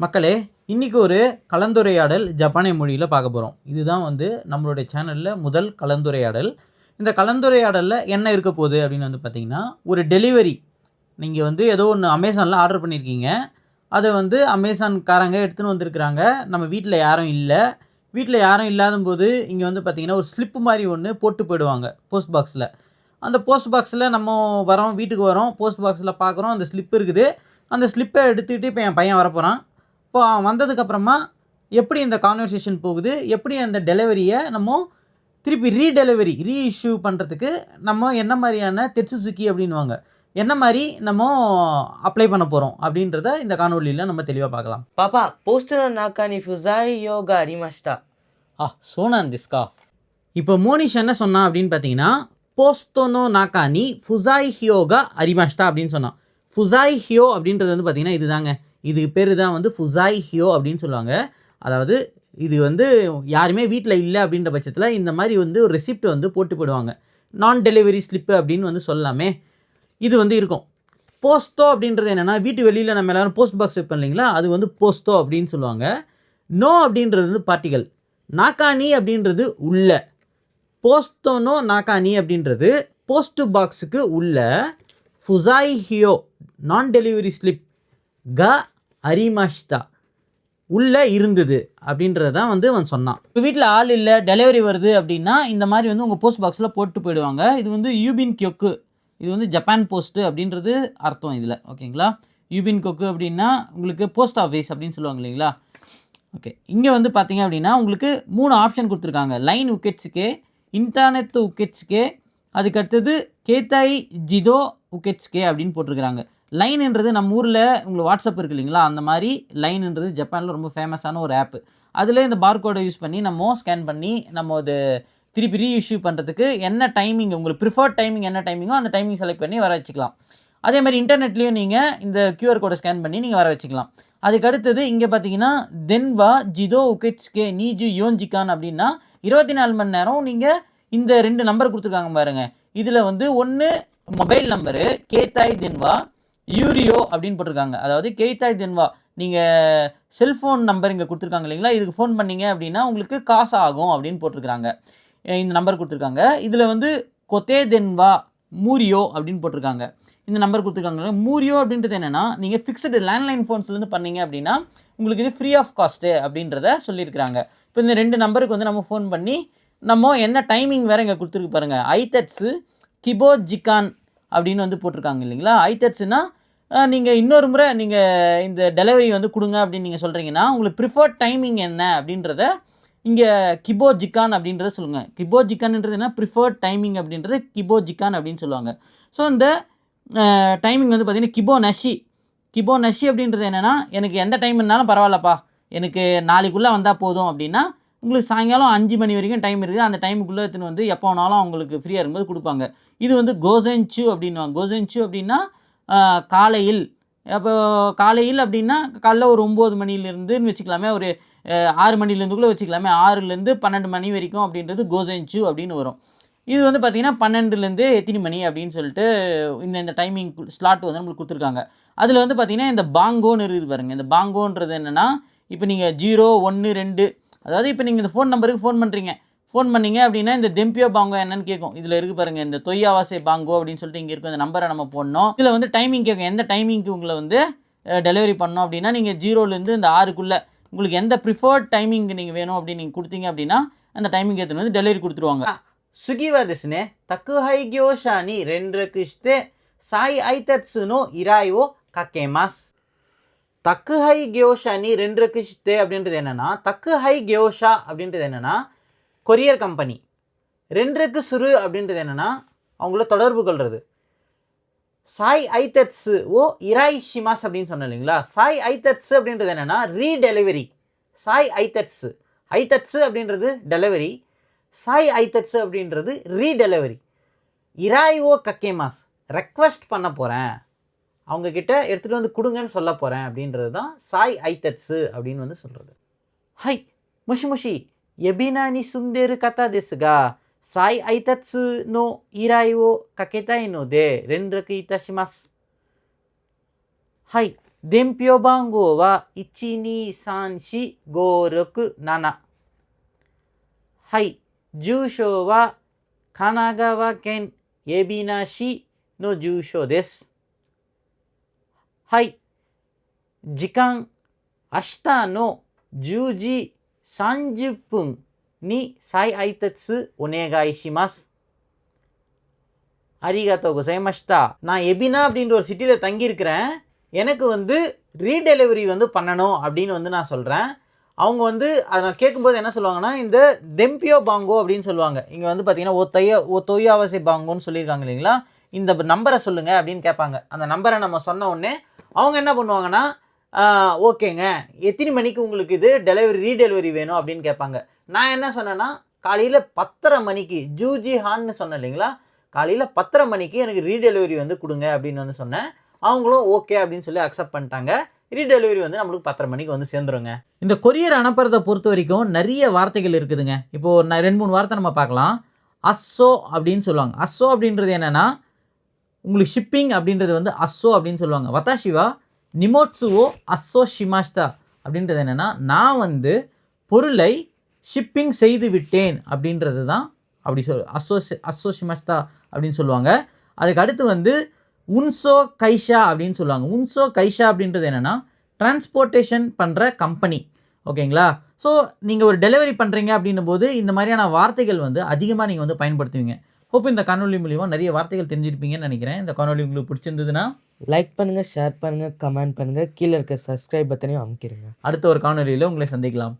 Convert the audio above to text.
மக்களே, இன்றைக்கி ஒரு கலந்துரையாடல் ஜப்பானிய மொழியில் பார்க்க போகிறோம். இதுதான் நம்மளுடைய சேனலில் முதல் கலந்துரையாடல். இந்த கலந்துரையாடலில் என்ன இருக்க போகுது அப்படின்னு பார்த்தீங்கன்னா, ஒரு டெலிவரி நீங்கள் ஏதோ ஒன்று அமேசானில் ஆர்டர் பண்ணியிருக்கீங்க. அதை அமேசான்காரங்க எடுத்துன்னு வந்திருக்கிறாங்க. நம்ம வீட்டில் யாரும் இல்லை. வீட்டில் யாரும் இல்லாத போது இங்கே பார்த்தீங்கன்னா ஒரு ஸ்லிப்பு மாதிரி ஒன்று போட்டு போயிடுவாங்க போஸ்ட் பாக்ஸில். அந்த போஸ்ட் பாக்ஸில் நம்ம வரோம், வீட்டுக்கு வரோம், போஸ்ட் பாக்ஸில் பார்க்குறோம், அந்த ஸ்லிப் இருக்குது. அந்த ஸ்லிப்பை எடுத்துக்கிட்டு இப்போ என் பையன் வரப்போகிறான். இப்போ வந்ததுக்கப்புறமா எப்படி இந்த கான்வர்சேஷன் போகுது, எப்படி அந்த டெலிவரியை நம்ம திருப்பி ரீஇஷ்யூ பண்ணுறதுக்கு நம்ம என்ன மாதிரியான தெட்சுசுக்கி அப்படின்வாங்க, என்ன மாதிரி நம்ம அப்ளை பண்ண போகிறோம் அப்படின்றத இந்த காணொலியில் நம்ம தெளிவாக பார்க்கலாம். பாப்பா, போஸ்டர் நாக்கானி ஃபுசாய் யோகா அரிமாஸ்டா. சோனான் திஸ்கா. இப்போ மோனிஷ் என்ன சொன்னான் அப்படின்னு பார்த்தீங்கன்னா, போஸ்டோனோ நாக்கானி ஃபுசாய் ஹியோகா அரிமாஸ்டா அப்படின்னு சொன்னான். ஃபுசாய் ஹியோ அப்படின்றது பார்த்தீங்கன்னா இதுதாங்க. இதுக்கு பேர் தான் ஃபுசாய் ஹியோ அப்படின்னு சொல்லுவாங்க. அதாவது இது யாருமே வீட்டில் இல்லை அப்படின்ற பட்சத்தில் இந்த மாதிரி ஒரு ரெசிப்ட் போட்டு போயிடுவாங்க. நான் டெலிவரி ஸ்லிப்பு அப்படின்னு சொல்லலாமே. இது இருக்கும். போஸ்டோ அப்படின்றது என்னென்னா, வீட்டு வெளியில் நம்ம எல்லோரும் போஸ்ட் பாக்ஸ் வைப்போம் இல்லைங்களா, அது போஸ்டோ அப்படின்னு சொல்லுவாங்க. நோ அப்படின்றது பார்ட்டிகல். நாக்கானி அப்படின்றது உள்ள. போஸ்டோனோ நாக்கானி அப்படின்றது போஸ்ட் பாக்ஸுக்கு உள்ள. ஃபுசாய் ஹியோ நான் டெலிவரி ஸ்லிப் க அரிமாஷ்தா உள்ளே இருந்தது அப்படின்றது தான் அவன் சொன்னான். இப்போ வீட்டில் ஆள் இல்லை, டெலிவரி வருது அப்படின்னா இந்த மாதிரி உங்கள் போஸ்ட் பாக்ஸில் போட்டு போயிடுவாங்க. இது யூபின் கியோக்கு, இது ஜப்பான் போஸ்ட்டு அப்படின்றது அர்த்தம் இதில். ஓகேங்களா? யூபின் கொக்கு அப்படின்னா உங்களுக்கு போஸ்ட் ஆஃபீஸ் அப்படின்னு சொல்லுவாங்க இல்லைங்களா. ஓகே, இங்கே பார்த்தீங்க அப்படின்னா உங்களுக்கு 3 ஆப்ஷன் கொடுத்துருக்காங்க. லைன் உக்கெட்ஸுக்கே, இன்டர்நெட் உக்கெட்ஸுக்கே, அதுக்கடுத்தது கேத்தாய் ஜிதோ உக்கெட்ஸுக்கே அப்படின்னு போட்டிருக்கிறாங்க. லைன்ன்றது நம்ம ஊரில் உங்களுக்கு வாட்ஸ்அப் இருக்குது இல்லைங்களா, அந்த மாதிரி லைன்ன்றது ஜப்பானில் ரொம்ப ஃபேமஸான ஒரு ஆப்பு. அதில் இந்த பார்கோடை யூஸ் பண்ணி நம்ம ஸ்கேன் பண்ணி நம்ம அது திருப்பி ரீஇஷ்யூ பண்ணுறதுக்கு என்ன டைமிங், உங்களுக்கு ப்ரிஃபர்ட் டைமிங் என்ன டைமிங்கோ அந்த டைமிங் செலக்ட் பண்ணி வர வச்சுக்கலாம். அதே மாதிரி இன்டர்நெட்லேயும் நீங்கள் இந்த கியூஆர் கோடை ஸ்கேன் பண்ணி நீங்கள் வர வச்சுக்கலாம். அதுக்கு அடுத்தது இங்கே பார்த்தீங்கன்னா தென்வா ஜிதோ உக்கெட்ஸ்கே நீஜு யோன்ஜிகான் அப்படின்னா 24 மணி நேரம் நீங்கள் இந்த 2 நம்பர் கொடுத்துருக்காங்க பாருங்கள். இதில் ஒன்று மொபைல் நம்பரு கேத்தாய் தென்வா யூரியோ அப்படின்னு போட்டிருக்காங்க. அதாவது கேத்தாய் தென்வா நீங்கள் செல்ஃபோன் நம்பர் இங்கே கொடுத்துருக்காங்க இல்லைங்களா, இதுக்கு ஃபோன் பண்ணிங்க அப்படின்னா உங்களுக்கு காசு ஆகும் அப்படின்னு போட்டிருக்கிறாங்க. இந்த நம்பர் கொடுத்துருக்காங்க. இதில் கொத்தே தென்வா மூரியோ அப்படின்னு போட்டிருக்காங்க. இந்த நம்பர் கொடுத்துருக்காங்க. மூரியோ அப்படின்றது என்னென்னா, நீங்கள் ஃபிக்ஸ்டு லேண்ட்லைன் ஃபோன்ஸ்லேருந்து பண்ணீங்க அப்படின்னா உங்களுக்கு இது ஃப்ரீ ஆஃப் காஸ்ட்டு அப்படின்றத சொல்லியிருக்கிறாங்க. இப்போ இந்த 2 நம்பருக்கு நம்ம ஃபோன் பண்ணி நம்ம என்ன டைமிங் வேறு இங்கே கொடுத்துருக்கு பாருங்கள். ஐதட்ஸு கிபோ ஜிகான் அப்படின்னு போட்டிருக்காங்க இல்லைங்களா. ஐதட்ஸுனா நீங்கள் இன்னொரு முறை நீங்கள் இந்த டெலிவரி கொடுங்க அப்படின்னு நீங்கள் சொல்கிறீங்கன்னா உங்களுக்கு ப்ரிஃபர்ட் டைமிங் என்ன அப்படின்றத இங்கே கிபோ ஜிகான் அப்படின்றத சொல்லுங்கள். கிபோ ஜிகான்ன்றது என்ன, ப்ரிஃபர்ட் டைமிங் அப்படின்றது கிபோ ஜிகான் அப்படின்னு சொல்லுவாங்க. ஸோ இந்த டைமிங் பார்த்திங்கன்னா கிபோ நஷி அப்படின்றது என்னென்னா, எனக்கு எந்த டைம்னாலும் பரவாயில்லப்பா, எனக்கு நாளைக்குள்ளே வந்தால் போதும் அப்படின்னா உங்களுக்கு சாயங்காலம் 5 மணி வரைக்கும் டைம் இருக்குது. அந்த டைமுக்குள்ளே எடுத்துன்னு எப்போ வேணாலும் அவங்களுக்கு ஃப்ரீயாக இருக்கும்போது கொடுப்பாங்க. இது கோசென்ச்சு அப்படின்வாங்க. கோசென்ச்சு அப்படின்னா காலையில். அப்போ காலையில் அப்படின்னா காலைல ஒரு 9 மணிலேருந்துன்னு வச்சுக்கலாமே, ஒரு 6 மணிலேருந்துக்குள்ளே வச்சுக்கலாமே, 6லேருந்து 12 மணி வரைக்கும் அப்படின்றது கோசென்ச்சு அப்படின்னு வரும். இது பார்த்திங்கன்னா 12லேருந்து எத்தனை மணி அப்படின்னு சொல்லிட்டு இந்த டைமிங் ஸ்லாட் நம்மளுக்கு கொடுத்துருக்காங்க. அதில் பார்த்திங்கன்னா இந்த பாங்கோன்னு இருக்குது பாருங்கள். இந்த பாங்கோன்றது என்னென்னா, இப்போ நீங்கள் 0, 1, 2, அதாவது இப்போ நீங்கள் இந்த ஃபோன் நம்பருக்கு ஃபோன் பண்ணிங்க அப்படின்னா இந்த தெம்பியோ பாங்கோ என்னன்னு கேட்கும். இதில் இருக்குது பாருங்கள், இந்த தொய்யாவாசே பாங்கோ அப்படின்னு சொல்லிட்டு இங்கே இருக்கும். இந்த நம்பரை நம்ம போடணும். இதில் டைமிங் கேட்கும். எந்த டைமிங்க்கு உங்களை டெலிவரி பண்ணோம் அப்படின்னா நீங்கள் 0லேருந்து இந்த 6க்குள்ளே உங்களுக்கு எந்த ப்ரிஃபர்ட் டைமிங் நீங்கள் வேணும் அப்படின்னு நீங்கள் கொடுத்தீங்க அப்படின்னா அந்த டைமிங் ஏற்றுன்னு டெலிவரி கொடுத்துருவாங்க. சுகிவா தெஸ்னே தக்குஹை கியோஷா நீ ரெண்டரக்குஷ்டே சாய் ஐதட்சு நோ இராய் ஓ கக்கேமாஸ். தக்குஹை கியோஷா நீ ரெண்டரக்குஷ்டே அப்படின்றது என்னென்னா, தக்குஹை கியோஷா அப்படின்றது என்னென்னா கொரியர் கம்பெனி. ரெண்டருக்கு சுரு அப்படின்றது என்னென்னா அவங்கள தொடர்பு கொள்வது. சாய் ஐதட்ஸு ஓ இராய் ஷிமாஸ் அப்படின்னு சொன்னேன் இல்லைங்களா. சாய் ஐதட்ஸு அப்படின்றது என்னென்னா ரீடெலிவரி. சாய் ஐதட்ஸு அப்படின்றது டெலிவரி, சாய் ஐதட்ஸு அப்படின்றது ரீடெலிவரி. இராய் ஓ கக்கேமாஸ் ரெக்வஸ்ட் பண்ண போகிறேன், அவங்கக்கிட்ட எடுத்துகிட்டு கொடுங்கன்னு சொல்ல போகிறேன் அப்படின்றது தான் சாய் ஐதட்ஸு அப்படின்னு சொல்கிறது. ஹை முஷி எபினா நீ சுந்தேரு கதா தெசுகா சாய் ஐதட்ஸு நோ இராய் ஓ கக்கேதாய் நோ தே ரெண்டருக்கு இத்தாஷிமாஸ். ஹை 伝票番号は1234567。はい。住所は神奈川県海老名市の住所です。はい。時間、明日の10時30分に再配達お願いします。ありがとうございました。நான் எபினா அப்படின்ற ஒரு சிட்டியில் தங்கியிருக்கிறேன். எனக்கு வந்து ரீடெலிவரி வந்து பண்ணணும் அப்படின்னு வந்து நான் சொல்கிறேன். அவங்க வந்து அதை நான் கேட்கும்போது என்ன சொல்லுவாங்கன்னா, இந்த தெம்பியோ பாங்கோ அப்படின்னு சொல்லுவாங்க. இங்கே வந்து பார்த்தீங்கன்னா தொய்யாவசை பாங்கோன்னு சொல்லியிருக்காங்க இல்லைங்களா, இந்த நம்பரை சொல்லுங்கள் அப்படின்னு கேட்பாங்க. அந்த நம்பரை நம்ம சொன்ன உடனே அவங்க என்ன பண்ணுவாங்கன்னா, ஓகேங்க, எத்தனை மணிக்கு உங்களுக்கு இது ரீடெலிவரி வேணும் அப்படின்னு கேட்பாங்க. நான் என்ன சொன்னேன்னா, காலையில் 10:30 மணிக்கு ஜூஜி ஹான்னு சொன்னேன் இல்லைங்களா, காலையில் 10:30 மணிக்கு எனக்கு ரீடெலிவரி வந்து கொடுங்க அப்படின்னு வந்து சொன்னேன். அவங்களும் ஓகே அப்படின்னு சொல்லி அக்செப்ட் பண்ணிட்டாங்க. ரீடெலிவரி வந்து நம்மளுக்கு 10:30 மணிக்கு வந்து சேர்ந்துருங்க. இந்த கொரியர் அனுப்புறதை பொறுத்த வரைக்கும் நிறைய வார்த்தைகள் இருக்குதுங்க. இப்போது 2-3 வார்த்தை நம்ம பார்க்கலாம். அஸ்ஸோ அப்படின்னு சொல்லுவாங்க. அஸ்ஸோ அப்படின்றது என்னென்னா, உங்களுக்கு ஷிப்பிங் அப்படின்றது வந்து அஸ்ஸோ அப்படின்னு சொல்லுவாங்க. வத்தாஷிவா நிமோட்சுவோ அஸ்ஸோ ஷிமாஷ்தா அப்படின்றது என்னென்னா, நான் வந்து பொருளை ஷிப்பிங் செய்து விட்டேன் அப்படின்றது தான் அப்படி அஸ்ஸோ ஷிமாஷ்தா அப்படின்னு சொல்லுவாங்க. அதுக்கு அடுத்து வந்து உன்சோ கைஷா அப்படின்னு சொல்லுவாங்க. உன்சோ கைஷா அப்படின்றது என்னென்னா, டிரான்ஸ்போர்ட்டேஷன் பண்ணுற கம்பெனி. ஓகேங்களா? ஸோ நீங்கள் ஒரு டெலிவரி பண்ணுறீங்க அப்படின்னும் போது இந்த மாதிரியான வார்த்தைகள் வந்து அதிகமாக நீங்கள் வந்து பயன்படுத்துவீங்க. ஹோப் இந்த காணொலி மூலிமா நிறைய வார்த்தைகள் தெரிஞ்சிருப்பீங்கன்னு நினைக்கிறேன். இந்த காணொலி உங்களுக்கு பிடிச்சிருந்ததுன்னா லைக் பண்ணுங்கள், ஷேர் பண்ணுங்கள், கமெண்ட் பண்ணுங்கள். கீழே இருக்க சப்ஸ்கிரைப் பட்டனையும் அமுக்கிடுங்க. அடுத்த ஒரு காணொலியில் உங்களை சந்திக்கலாம்.